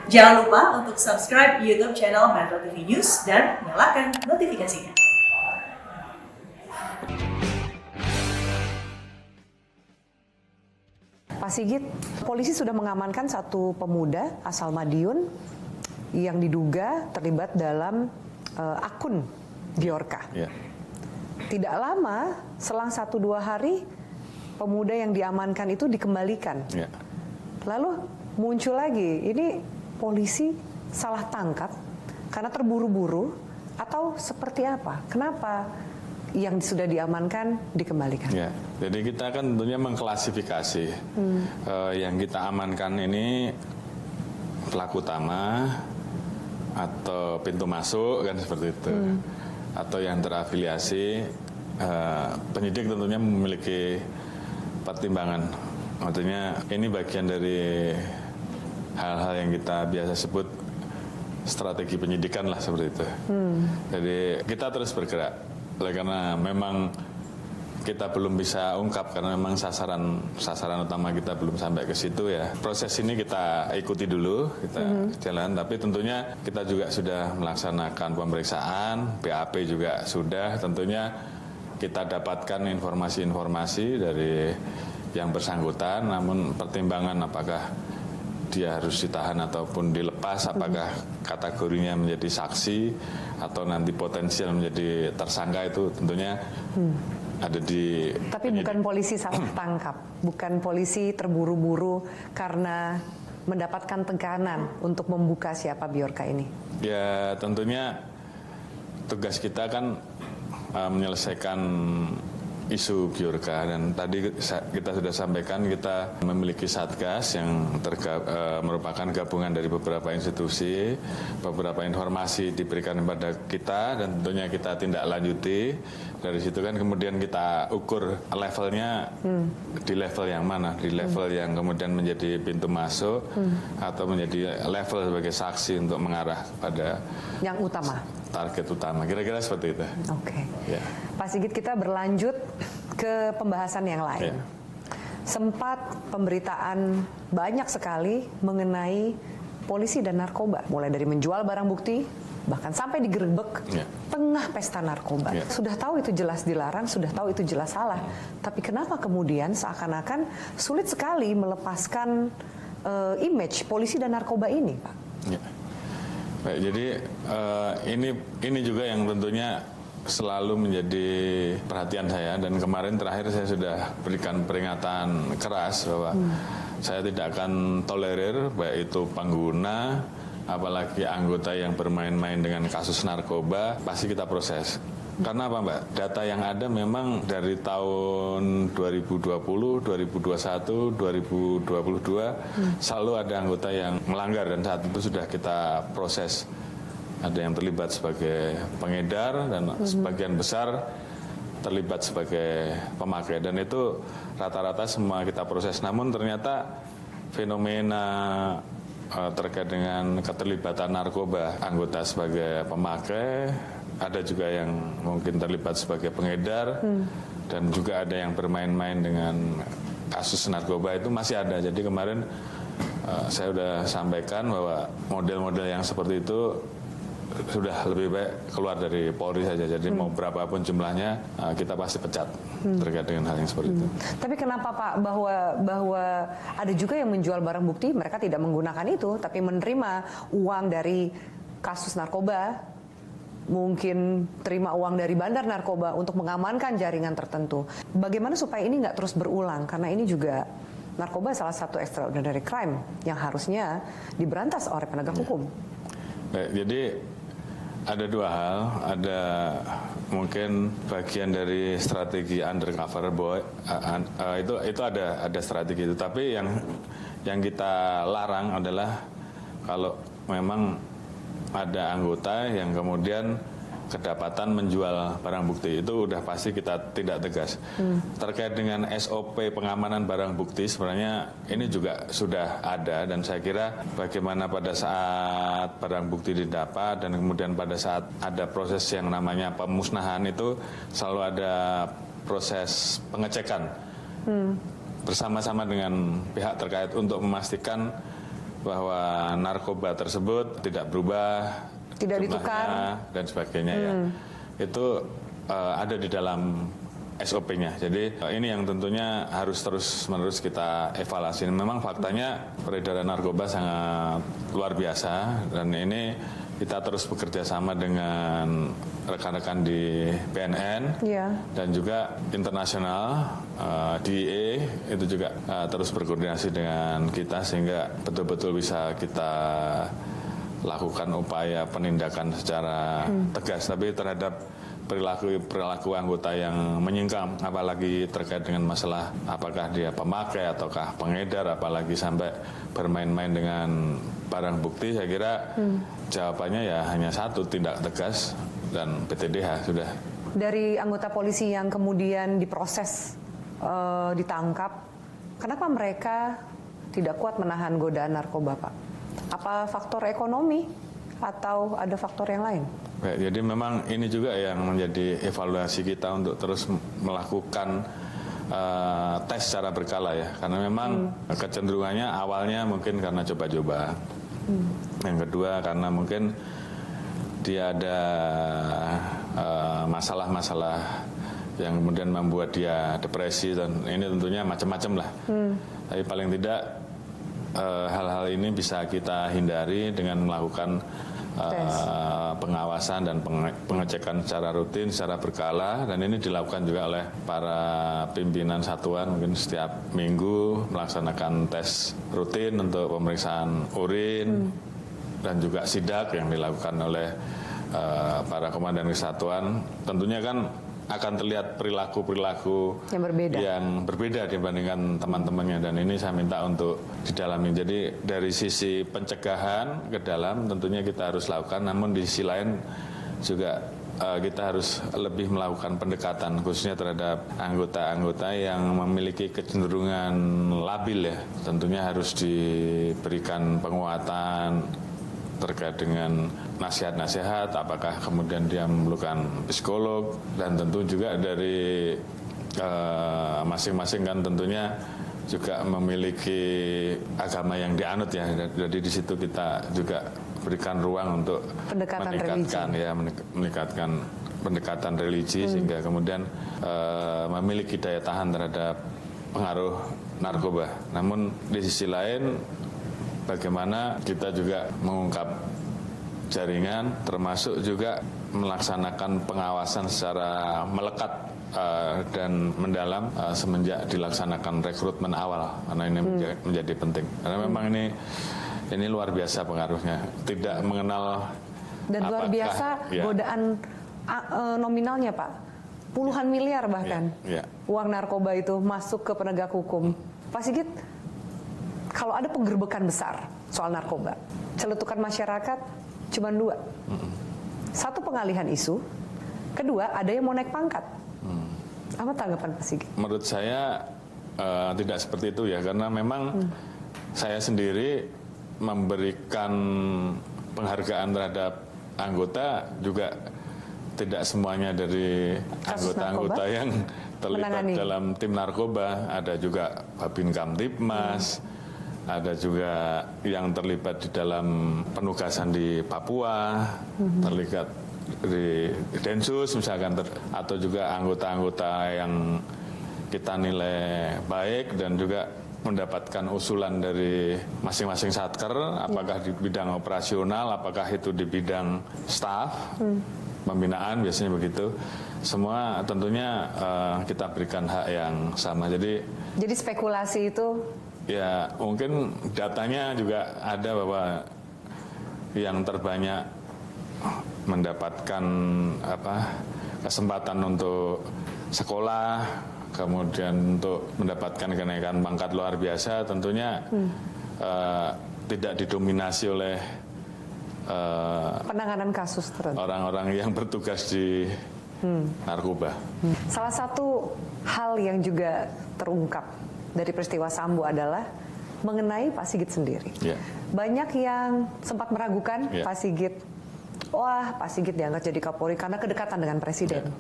Jangan lupa untuk subscribe YouTube channel Metro TV News dan nyalakan notifikasinya. Pak Sigit, polisi sudah mengamankan satu pemuda asal Madiun yang diduga terlibat dalam akun Bjorka. Ya. Tidak lama, selang 1-2 hari, pemuda yang diamankan itu dikembalikan. Ya. Lalu muncul lagi, ini polisi salah tangkap karena terburu-buru atau seperti apa? Kenapa yang sudah diamankan dikembalikan? Ya, jadi kita kan tentunya mengklasifikasi yang kita amankan ini pelaku utama atau pintu masuk kan seperti itu, atau yang terafiliasi. Penyidik tentunya memiliki pertimbangan, artinya ini bagian dari hal-hal yang kita biasa sebut strategi penyidikan lah seperti itu. Jadi kita terus bergerak. Karena memang kita belum bisa ungkap karena memang sasaran utama kita belum sampai ke situ ya. Proses ini kita ikuti dulu, kita jalan. Tapi tentunya kita juga sudah melaksanakan pemeriksaan, BAP juga sudah. Tentunya kita dapatkan informasi-informasi dari yang bersangkutan. Namun pertimbangan apakah dia harus ditahan ataupun dilepas, apakah kategorinya menjadi saksi atau nanti potensial menjadi tersangka, itu tentunya ada di Tapi bukan polisi salah tangkap, bukan polisi terburu-buru karena mendapatkan tekanan untuk membuka siapa Bjorka ini. Ya tentunya tugas kita kan menyelesaikan isu Bjorka, dan tadi kita sudah sampaikan kita memiliki satgas yang merupakan gabungan dari beberapa institusi, beberapa informasi diberikan kepada kita dan tentunya kita tindak lanjuti. Dari situ kan kemudian kita ukur levelnya di level yang mana, di level yang kemudian menjadi pintu masuk atau menjadi level sebagai saksi untuk mengarah pada yang utama, target utama, kira-kira seperti itu. Oke. Ya. Pak Sigit, kita berlanjut ke pembahasan yang lain. Ya. Sempat pemberitaan banyak sekali mengenai polisi dan narkoba, mulai dari menjual barang bukti, bahkan sampai digerebek tengah pesta narkoba. Sudah tahu itu jelas dilarang, sudah tahu itu jelas salah. Tapi kenapa kemudian seakan-akan sulit sekali melepaskan image polisi dan narkoba ini, Pak? Ya. Baik, jadi ini juga yang tentunya selalu menjadi perhatian saya, dan kemarin terakhir saya sudah berikan peringatan keras bahwa saya tidak akan tolerir baik itu pengguna apalagi anggota yang bermain-main dengan kasus narkoba, pasti kita proses. Karena apa, Mbak? Data yang ada memang dari tahun 2020, 2021, 2022 selalu ada anggota yang melanggar, dan saat itu sudah kita proses. Ada yang terlibat sebagai pengedar dan sebagian besar terlibat sebagai pemakai, dan itu rata-rata semua kita proses. Namun ternyata fenomena terkait dengan keterlibatan narkoba anggota sebagai pemakai, ada juga yang mungkin terlibat sebagai pengedar, dan juga ada yang bermain-main dengan kasus narkoba, itu masih ada. Jadi kemarin saya sudah sampaikan bahwa model-model yang seperti itu sudah lebih baik keluar dari Polri saja. Jadi mau berapapun jumlahnya kita pasti pecat terkait dengan hal yang seperti itu. Tapi kenapa, Pak, bahwa ada juga yang menjual barang bukti, mereka tidak menggunakan itu, tapi menerima uang dari kasus narkoba, mungkin terima uang dari bandar narkoba untuk mengamankan jaringan tertentu. Bagaimana supaya ini nggak terus berulang? Karena ini juga narkoba salah satu extraordinary crime yang harusnya diberantas oleh penegak hukum. Baik, jadi ada dua hal, ada mungkin bagian dari strategi undercover boy, itu ada strategi itu. Tapi yang kita larang adalah kalau memang ada anggota yang kemudian kedapatan menjual barang bukti, itu udah pasti kita tindak tegas. Terkait dengan SOP pengamanan barang bukti, sebenarnya ini juga sudah ada, dan saya kira bagaimana pada saat barang bukti didapat dan kemudian pada saat ada proses yang namanya pemusnahan, itu selalu ada proses pengecekan bersama-sama dengan pihak terkait untuk memastikan bahwa narkoba tersebut tidak berubah, tidak jumlahnya ditukar dan sebagainya ya. Itu ada di dalam SOP-nya. Jadi ini yang tentunya harus terus-menerus kita evaluasi. Memang faktanya peredaran narkoba sangat luar biasa dan ini kita terus bekerja sama dengan rekan-rekan di BNN dan juga internasional, DEA itu juga terus berkoordinasi dengan kita sehingga betul-betul bisa kita lakukan upaya penindakan secara tegas. Tapi terhadap perilaku anggota yang menyimpang, apalagi terkait dengan masalah apakah dia pemakai ataukah pengedar, apalagi sampai bermain-main dengan barang bukti, saya kira jawabannya ya hanya satu, tindak tegas dan PTDH sudah. Dari anggota polisi yang kemudian diproses, ditangkap, kenapa mereka tidak kuat menahan godaan narkoba, Pak? Apa faktor ekonomi atau ada faktor yang lain? Baik, jadi memang ini juga yang menjadi evaluasi kita untuk terus melakukan tes secara berkala ya, karena memang kecenderungannya awalnya mungkin karena coba-coba, yang kedua karena mungkin dia ada masalah-masalah yang kemudian membuat dia depresi, dan ini tentunya macam-macam lah. Tapi paling tidak hal-hal ini bisa kita hindari dengan melakukan pengawasan dan pengecekan secara rutin, secara berkala, dan ini dilakukan juga oleh para pimpinan satuan mungkin setiap minggu melaksanakan tes rutin untuk pemeriksaan urin dan juga sidak yang dilakukan oleh para komandan kesatuan. Tentunya kan akan terlihat perilaku-perilaku yang berbeda dibandingkan teman-temannya, dan ini saya minta untuk didalami. Jadi dari sisi pencegahan ke dalam tentunya kita harus lakukan, namun di sisi lain juga kita harus lebih melakukan pendekatan khususnya terhadap anggota-anggota yang memiliki kecenderungan labil ya. Tentunya harus diberikan penguatan terkait dengan nasihat-nasihat, apakah kemudian dia memerlukan psikolog, dan tentu juga dari masing-masing kan tentunya juga memiliki agama yang dianut ya. Jadi di situ kita juga berikan ruang untuk meningkatkan pendekatan religi sehingga kemudian memiliki daya tahan terhadap pengaruh narkoba. Namun di sisi lain bagaimana kita juga mengungkap jaringan, termasuk juga melaksanakan pengawasan secara melekat dan mendalam semenjak dilaksanakan rekrutmen awal, karena ini menjadi penting. Karena memang ini luar biasa pengaruhnya, tidak mengenal dan luar biasa godaan nominalnya, Pak, puluhan miliar bahkan uang narkoba itu masuk ke penegak hukum. Pak Sigit, kalau ada penggerbekan besar soal narkoba, celetukan masyarakat cuma dua. Satu, pengalihan isu. Kedua, ada yang mau naik pangkat. Apa tanggapan Pak Sigit? Menurut saya tidak seperti itu ya, karena memang saya sendiri memberikan penghargaan terhadap anggota juga tidak semuanya dari anggota-anggota yang terlibat dalam tim narkoba. Ada juga Babin Kamtibmas, ada juga yang terlibat di dalam penugasan di Papua, terlibat di Densus misalkan, atau juga anggota-anggota yang kita nilai baik dan juga mendapatkan usulan dari masing-masing satker, apakah di bidang operasional, apakah itu di bidang staff, pembinaan, biasanya begitu. Semua tentunya kita berikan hak yang sama. Jadi spekulasi itu ya mungkin datanya juga ada bahwa yang terbanyak mendapatkan kesempatan untuk sekolah, kemudian untuk mendapatkan kenaikan pangkat luar biasa, tentunya tidak didominasi oleh penanganan kasus tertentu, orang-orang yang bertugas di narkoba. Salah satu hal yang juga terungkap dari peristiwa Sambo adalah mengenai Pak Sigit sendiri. Banyak yang sempat meragukan Pak Sigit. Wah, Pak Sigit diangkat jadi Kapolri karena kedekatan dengan Presiden.